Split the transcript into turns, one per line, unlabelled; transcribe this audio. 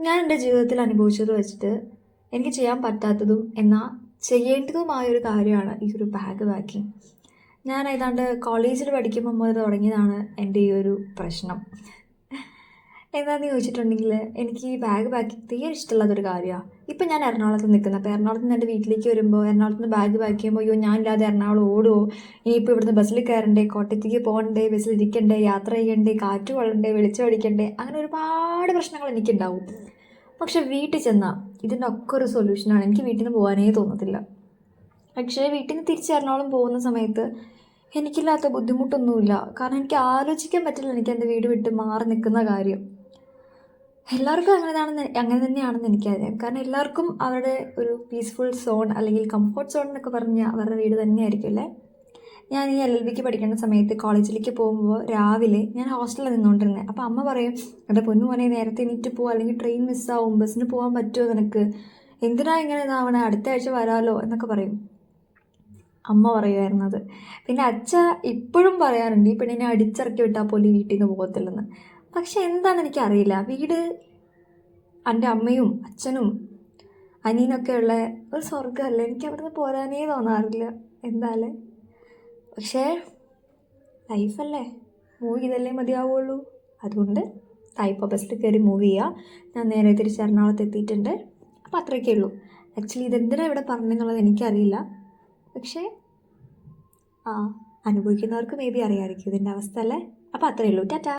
ഞാൻ എൻ്റെ ജീവിതത്തിൽ അനുഭവിച്ചത് വെച്ചിട്ട് എനിക്ക് ചെയ്യാൻ പറ്റാത്തതും എന്നാൽ ചെയ്യേണ്ടതുമായൊരു കാര്യമാണ് ഈ ഒരു ബാഗ് പാക്കിങ്. ഞാൻ ഏതാണ്ട് കോളേജിൽ പഠിക്കുമ്പോൾ മുതൽ തുടങ്ങിയതാണ് എൻ്റെ ഈ ഒരു പ്രശ്നം. എന്താണെന്ന് ചോദിച്ചിട്ടുണ്ടെങ്കിൽ എനിക്ക് ഈ ബാഗ് പാക്കിങ് തീരെ ഇഷ്ടമുള്ളതൊരു കാര്യമാണ്. ഇപ്പം ഞാൻ എറണാകുളത്ത് നിൽക്കുന്നത്. അപ്പോൾ എറണാകുളത്ത് നിന്ന് എൻ്റെ വീട്ടിലേക്ക് വരുമ്പോൾ എറണാകുളത്ത് നിന്ന് ബാഗ് പാക്ക് ചെയ്യുമ്പോൾ അയ്യോ ഞാനില്ലാതെ എറണാകുളം ഓടുമോ, ഇനിയിപ്പോൾ ഇവിടുന്ന് ബസ്സിൽ കയറണ്ടേ, കോട്ടയത്തേക്ക് പോകണ്ടേ, ബസ്സിൽ ഇരിക്കണ്ടേ, യാത്ര ചെയ്യണ്ടേ, കാറ്റ് കൊള്ളണ്ടേ, വെളിച്ചം അടിക്കണ്ടേ, അങ്ങനെ ഒരുപാട് പ്രശ്നങ്ങൾ എനിക്കുണ്ടാവും. പക്ഷെ വീട്ടിൽ ചെന്നാൽ ഇതിൻ്റെ ഒക്കെ ഒരു സൊല്യൂഷനാണ്. എനിക്ക് വീട്ടിൽ നിന്ന് പോകാനേ തോന്നത്തില്ല. പക്ഷേ വീട്ടിൽ നിന്ന് തിരിച്ച് എറണാകുളം പോകുന്ന സമയത്ത് എനിക്കില്ലാത്ത ബുദ്ധിമുട്ടൊന്നുമില്ല. കാരണം എനിക്ക് ആലോചിക്കാൻ പറ്റില്ല എനിക്ക് എൻ്റെ വീട് വിട്ട് മാറി നിൽക്കുന്ന കാര്യം. എല്ലാവർക്കും അങ്ങനെ തന്നെയാണെന്ന് എനിക്കറിയാം. കാരണം എല്ലാവർക്കും അവരുടെ ഒരു പീസ്ഫുൾ സോൺ അല്ലെങ്കിൽ കംഫർട്ട് സോൺ എന്നൊക്കെ പറഞ്ഞാൽ അവരുടെ വീട് തന്നെയായിരിക്കും അല്ലേ. ഞാൻ ഈ LLBക്ക് പഠിക്കേണ്ട സമയത്ത് കോളേജിലേക്ക് പോകുമ്പോൾ രാവിലെ ഞാൻ ഹോസ്റ്റലിൽ നിന്നുകൊണ്ടിരുന്നത്. അപ്പോൾ അമ്മ പറയും, എൻ്റെ പൊന്നു മോനെ നേരത്തെ എണീറ്റ് പോവുക, അല്ലെങ്കിൽ ട്രെയിൻ മിസ്സാവും, ബസ്സിന് പോകാൻ പറ്റുമോ നിനക്ക്, എന്തിനാ ഇങ്ങനെ ഇതാവണേ, അടുത്ത ആഴ്ച വരാമല്ലോ എന്നൊക്കെ പറയും അമ്മ പറയുമായിരുന്നത്. പിന്നെ അച്ഛ ഇപ്പോഴും പറയാറുണ്ട് ഈ പെണ്ണിനെ അടിച്ചിറക്കി വിട്ടാൽ പോലും വീട്ടിൽ നിന്ന് പോകത്തില്ലെന്ന്. പക്ഷെ എന്താണെന്ന് എനിക്കറിയില്ല, വീട് എൻ്റെ അമ്മയും അച്ഛനും അനിയനൊക്കെ ഉള്ള ഒരു സ്വർഗ്ഗമല്ലേ. എനിക്ക് അവിടുന്ന് പോരാനേ തോന്നാറില്ല എന്തായാലും. പക്ഷേ ലൈഫല്ലേ, മൂവ് ചെയ്തല്ലേ മതിയാവുള്ളൂ. അതുകൊണ്ട് ഇപ്പോൾ ബസ്സിൽ കയറി മൂവ് ചെയ്യുക. ഞാൻ നേരെ തിരിച്ച് എറണാകുളത്ത് എത്തിയിട്ടുണ്ട്. അപ്പോൾ അത്രയൊക്കെ ഉള്ളൂ. ആക്ച്വലി ഇതെന്തിനാണ് ഇവിടെ പറഞ്ഞെന്നുള്ളത് എനിക്കറിയില്ല. പക്ഷേ അനുഭവിക്കുന്നവർക്ക് മേ ബി അറിയാമായിരിക്കും ഇതിൻ്റെ അവസ്ഥ അല്ലേ. അപ്പോൾ അത്രയേ ഉള്ളൂ. ടാറ്റാ.